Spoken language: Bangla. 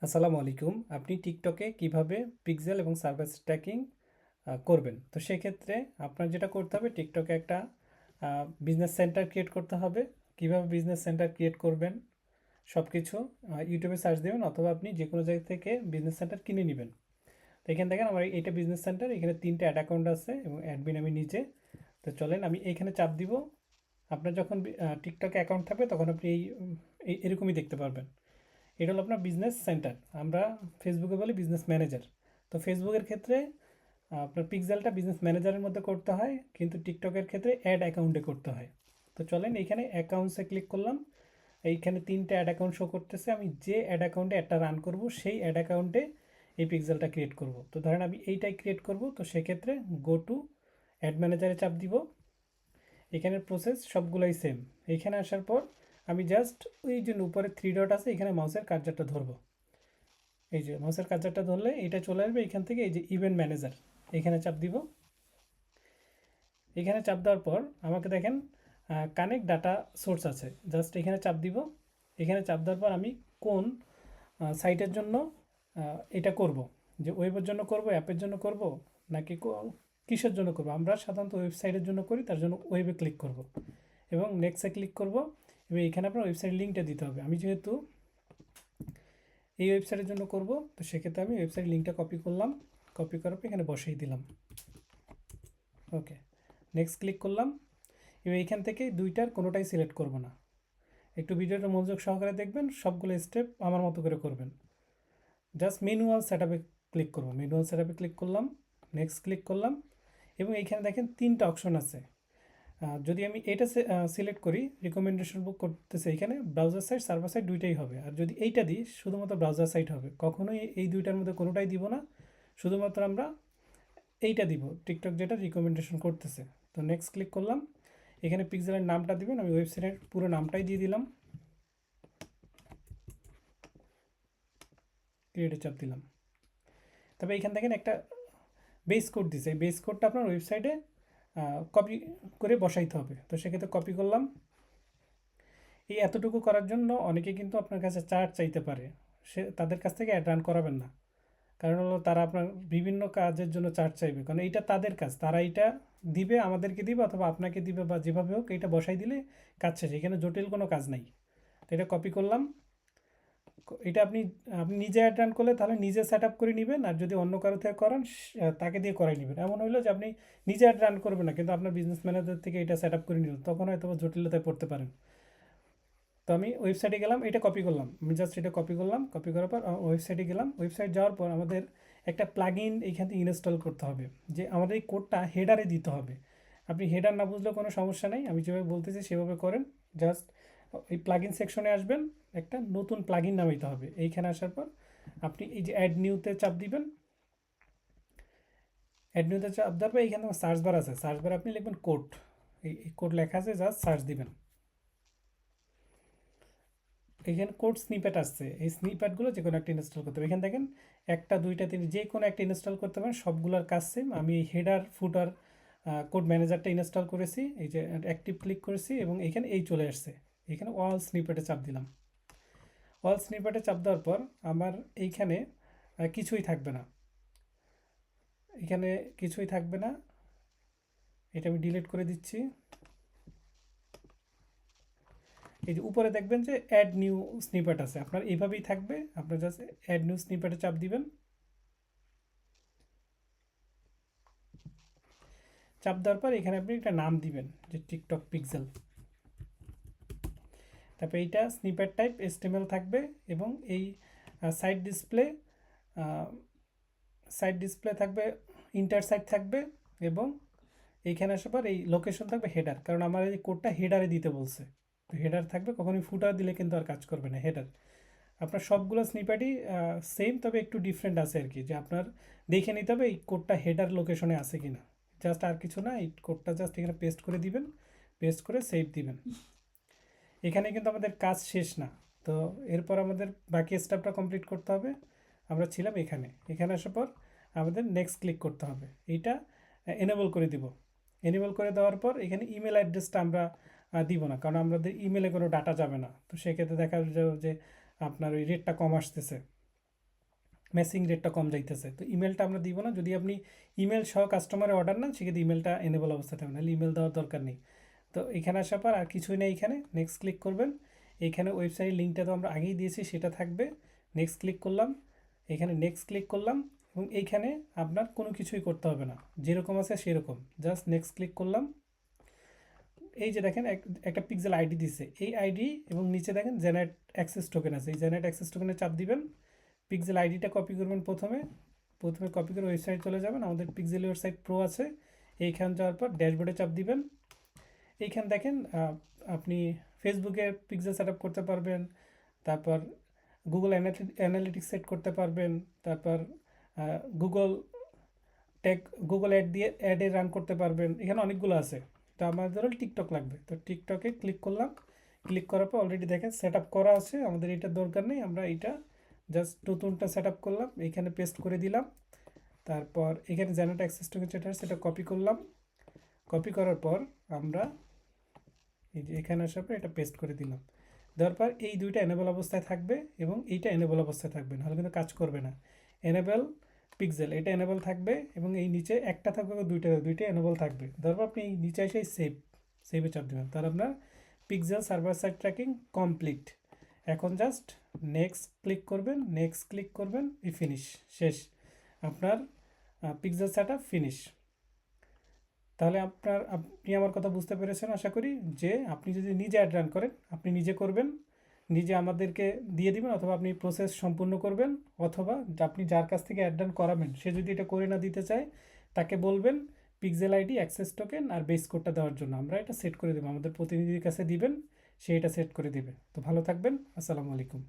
আসসালামু আলাইকুম। আপনি টিকটকে কিভাবে পিক্সেল এবং সার্ভিস ট্র্যাকিং করবেন? তো সেক্ষেত্রে আপনার যেটা করতে হবে, টিকটকে একটা বিজনেস সেন্টার ক্রিয়েট করতে হবে। কিভাবে বিজনেস সেন্টার ক্রিয়েট করবেন সব কিছু ইউটিউবে সার্চ দেবেন, অথবা আপনি যে কোনো জায়গা থেকে বিজনেস সেন্টার কিনে নেবেন। তো এখানে দেখেন আমার এইটা বিজনেস সেন্টার, এখানে 3টে অ্যাড অ্যাকাউন্ট আছে এবং অ্যাডমিন আমি নিজে। তো চলেন আমি এইখানে চাপ দিব। আপনার যখন টিকটকে অ্যাকাউন্ট থাকবে তখন আপনি এরকমই দেখতে পারবেন। এটা হলো আপনার বিজনেস সেন্টার। আমরা ফেসবুকে বলি বিজনেস ম্যানেজার। তো ফেসবুকের ক্ষেত্রে আপনার পিক্সেলটা বিজনেস ম্যানেজারের মধ্যে করতে হয়, কিন্তু টিকটকের ক্ষেত্রে অ্যাড অ্যাকাউন্টে করতে হয়। তো চলেন এইখানে অ্যাকাউন্টসে ক্লিক করলাম। এইখানে 3টে অ্যাড অ্যাকাউন্ট শো করতেছে। আমি যে অ্যাড অ্যাকাউন্টে একটা রান করব সেই অ্যাড অ্যাকাউন্টে এই পিক্সেলটা ক্রিয়েট করব। তো ধরেন আমি এইটাই ক্রিয়েট করব। তো সেক্ষেত্রে গো টু অ্যাড ম্যানেজারে চাপ দিব। এখানের প্রসেস সবগুলোই সেম। এইখানে আসার পর আমি জাস্ট ওই যে উপরে 3 ডট আছে, এখানে মাউসের কার্সারটা ধরবো। এই যে মাউসের কার্সারটা ধরলে এটা চলে আসবে এখান থেকে, এই যে ইভেন্ট ম্যানেজার, এখানে চাপ দিব। এখানে চাপ দেওয়ার পর আমাকে দেখেন কানেক্ট ডাটা সোর্স আছে, জাস্ট এখানে চাপ দিব। এখানে চাপ দেওয়ার পর আমি কোন সাইটের জন্য এটা করব, যে ওয়েবের জন্য করব, অ্যাপের জন্য করব, নাকি কিসের জন্য করব। আমরা সাধারণত ওয়েবসাইটের জন্য করি, তার জন্য ওয়েবে ক্লিক করব এবং নেক্সটে ক্লিক করব। এবং এখানে আপনার ওয়েবসাইট লিঙ্কটা দিতে হবে। আমি যেহেতু এই ওয়েবসাইটের জন্য করব, তো সেক্ষেত্রে আমি ওয়েবসাইট লিঙ্কটা কপি করলাম। কপি করার পর এখানে বসিয়ে দিলাম। ওকে, নেক্সট ক্লিক করলাম। এবার এইখান থেকে দুইটার কোনোটাই সিলেক্ট করব না। একটু ভিডিওটা মনোযোগ সহকারে দেখবেন, সবগুলো স্টেপ আমার মতো করে করবেন। জাস্ট ম্যানুয়াল সেট আপে ক্লিক করব। ম্যানুয়াল সেট আপে ক্লিক করলাম, নেক্সট ক্লিক করলাম। এবং এইখানে দেখেন 3টা অপশন আছে। যদি আমি এটা সিলেক্ট করি, রিকমেন্ডেশন বুক করতেছে এখানে, ব্রাউজার সাইট সার্ভার সাইট দুইটাই হবে। আর যদি এইটা দিই, শুধুমাত্র ব্রাউজার সাইট হবে। কখনোই এই দুইটার মধ্যে কোনোটাই দিব না, শুধুমাত্র আমরা এইটা দিব, টিকটক যেটা রিকমেন্ডেশন করতেছে। তো নেক্সট ক্লিক করলাম। এখানে পিক্সেলের নামটা দিবেন, আমি ওয়েবসাইটের পুরো নামটাই দিয়ে দিলাম। ক্রিয়েটে চাপ দিলাম। তবে এখান থেকে একটা বেস কোড দিছে, এই বেস কোডটা আপনার ওয়েবসাইটে কপি করে বসাইতে হবে। তো সেক্ষেত্রে কপি করলাম। এই এতটুকু করার জন্য অনেকে কিন্তু আপনার কাছে চার্জ চাইতে পারে, সে তাদের কাছ থেকে অ্যাড রান করাবেন না। কারণ হলো তারা আপনার বিভিন্ন কাজের জন্য চার্জ চাইবে, কারণ এইটা তাদের কাজ, তারা এইটা দিবে, আমাদেরকে দিবে অথবা আপনাকে দিবে, বা যেভাবে হোক এটা বসাই দিলে কাজ শেষ। এখানে জটিল কোনো কাজ নাই। তো এটা কপি করলাম। এটা আপনি আপনি নিজে অ্যাড রান করলে তাহলে নিজে সেট আপ করে নেবেন, আর যদি অন্য কারো থেকে করান তাকে দিয়ে করাই নেবেন। এমন হইলো যে আপনি নিজে অ্যাড রান করবেন না, কিন্তু আপনার বিজনেস ম্যানেজার থেকে এটা সেট আপ করে নিলেন, তখন হয়তো জটিলতায় পড়তে পারেন। তো আমি ওয়েবসাইটে গেলাম, এটা কপি করলাম। আমি জাস্ট এটা কপি করলাম। কপি করার পর ওয়েবসাইটে গেলাম। ওয়েবসাইট যাওয়ার পর আমাদের একটা প্লাগ ইন এইখান থেকে ইনস্টল করতে হবে, যে আমাদের এই কোডটা হেডারে দিতে হবে। আপনি হেডার না বুঝলেও কোনো সমস্যা নেই, আমি যেভাবে বলতেছি সেভাবে করেন। জাস্ট এই প্লাগ ইন সেকশনে আসবেন, একটা নতুন প্লাগ ইন নামাইতে হবে। এইখানে আসার পর আপনি এই যে অ্যাড নিউতে চাপ দিবেন। অ্যাড নিউতে চাপ দেওয়ার পর এইখানে সার্চ বার আছে, সার্চ বার আপনি লিখবেন কোড। এই কোড লেখা আছে, জাস্ট সার্চ দিবেন। এখানে কোড স্নিপেট আসছে, এই স্নিপেটগুলো যে কোনো একটা ইনস্টল করতে হবে। এখানে দেখেন 1টা 2টা 3, যে কোনো একটা ইনস্টল করতে পারেন, সবগুলোর কাজ সেম। আমি হেডার ফুটার কোড ম্যানেজারটা ইনস্টল করেছি, এই যে অ্যাক্টিভ ক্লিক করেছি এবং এখানে এই চলে আসছে। এখানে অল স্নিপেটে চাপ দিলাম। অল স্নিপেটে চাপ দেওয়ার পর আমার এইখানে কিছুই থাকবে না। এখানে কিছুই থাকবে না, এটা আমি ডিলিট করে দিচ্ছি। এই যে উপরে দেখবেন যে অ্যাড নিউ স্নিপেট আছে, আপনার এইভাবেই থাকবে। আপনার জাস্ট অ্যাড নিউ স্নিপেটে চাপ দিবেন। চাপ দেওয়ার পর এখানে আপনি একটা নাম দিবেন, যে টিকটক পিক্সেল। তারপর এইটা স্নিপেট টাইপ HTML থাকবে, এবং এই সাইড ডিসপ্লে সাইড ডিসপ্লে থাকবে, ইন্টার সাইড থাকবে, এবং এইখানে আসার পর এই লোকেশন থাকবে হেডার, কারণ আমার এই কোডটা হেডারে দিতে বলছে। তো হেডার থাকবে, কখনোই ফুটার দিলে কিন্তু আর কাজ করবে না হেডার। আপনার সবগুলো স্নিপেটই সেম, তবে একটু ডিফারেন্ট আছে আর কি, যে আপনার দেখে নিতে হবে এই কোডটা হেডার লোকেশনে আছে কিনা। জাস্ট আর কিছু না, এই কোডটা জাস্ট এখানে পেস্ট করে দিবেন, পেস্ট করে সেভ দিবেন। এখানে কিন্তু আমাদের কাজ শেষ না। তো এরপর আমাদের বাকি স্টেপটা কমপ্লিট করতে হবে। আমরা ছিলাম এখানে, এখানে আসার পর আমাদের নেক্সট ক্লিক করতে হবে। এইটা এনেবল করে দিব। এনেবল করে দেওয়ার পর এখানে ইমেল অ্যাড্রেসটা আমরা দিব না, কারণ আমাদের ইমেলে কোনো ডাটা যাবে না। তো সেক্ষেত্রে দেখা যাবে যে আপনার ওই রেটটা কম আসতেছে। ম্যাচিং রেটটা কম যাইতেছে। তো ইমেলটা আমরা দিব না। যদি আপনি ইমেল সহ কাস্টমারের অর্ডার নেন সেক্ষেত্রে ইমেলটা এনেবল অবস্থায় থাকবে, নাহলে ইমেল দেওয়ার দরকার নেই। তো এখানে আসার পর আর কিছুই নেই, এখানে নেক্সট ক্লিক করবেন। এইখানে ওয়েবসাইট লিঙ্কটা তো আমরা আগেই দিয়েছি, সেটা থাকবে। নেক্সট ক্লিক করলাম, এখানে নেক্সট ক্লিক করলাম এবং এইখানে আপনার কোনো কিছুই করতে হবে না, যেরকম আছে সেরকম, জাস্ট নেক্সট ক্লিক করলাম। এই যে দেখেন একটা পিক্সেল আইডি দিছে, এই আইডি এবং নিচে দেখেন জেনারেট অ্যাক্সেস টোকেন আছে, এই জেনারেট অ্যাক্সেস টোকেনে চাপ দিবেন। পিক্সেল আইডিটা কপি করবেন, প্রথমে কপি করে ওয়েবসাইট চলে যাবেন, আমাদের পিক্সেল ওয়েবসাইট প্রো আছে। এইখান যাওয়ার পর ড্যাশবোর্ডে চাপ দিবেন। এইখান দেখেন আপনি ফেসবুকে পিক্সেল সেট আপ করতে পারবেন, তারপর গুগল অ্যানালিটিক্স সেট করতে পারবেন, তারপর গুগল ট্যাগ গুগল অ্যাড দিয়ে অ্যাডে রান করতে পারবেন, এখানে অনেকগুলো আছে। তো আমাদের টিকটক লাগবে, তো টিকটকে ক্লিক করলাম। ক্লিক করার পর অলরেডি দেখেন সেট আপ করা আছে, আমাদের এটার দরকার নেই, আমরা এটা জাস্ট নতুনটা সেট আপ করলাম, এইখানে পেস্ট করে দিলাম। তারপর এখানে জেনারেট অ্যাক্সেস টোকেন যেটা সেটা কপি করলাম। কপি করার পর আমরা এই যে এখানে আসার পর এটা পেস্ট করে দিলাম। দেওয়ার পর এই দুইটা এনেবল অবস্থায় থাকবে এবং এইটা এনেবল অবস্থায় থাকবে, নাহলে কিন্তু কাজ করবে না। এনেবল পিক্সেল এটা এনেবল থাকবে এবং এই নিচে একটা থাকবে, দুইটা এনেবল থাকবে। দেওয়ার পর আপনি এই নিচে এসে সেভে চাপ দেবেন, তাহলে আপনার pixel server side tracking complete. এখন জাস্ট নেক্সট ক্লিক করবেন, নেক্সট ক্লিক করবেন, এই ফিনিশ, শেষ। আপনার পিক্সেল সেট আপ ফিনিশ। তাহলে আপনি আমার কথা বুঝতে পেরেছেন আশা করি, যে আপনি যদি নিজে অ্যাড রান করেন, আপনি নিজে করবেন, নিজে আমাদেরকে দিয়ে দিবেন, অথবা আপনি প্রসেস সম্পূর্ণ করবেন, অথবা আপনি যার কাছ থেকে অ্যাড রান করাবেন সে যদি এটা করে না দিতে চায়, তাকে বলবেন পিক্সেল আইডি অ্যাক্সেস টোকেন আর বেস কোডটা দেওয়ার জন্য, আমরা এটা সেট করে দেবো, আমাদের প্রতিনিধির কাছে দিবেন, সে এটা সেট করে দিবে। তো ভালো থাকবেন, আসসালামু আলাইকুম।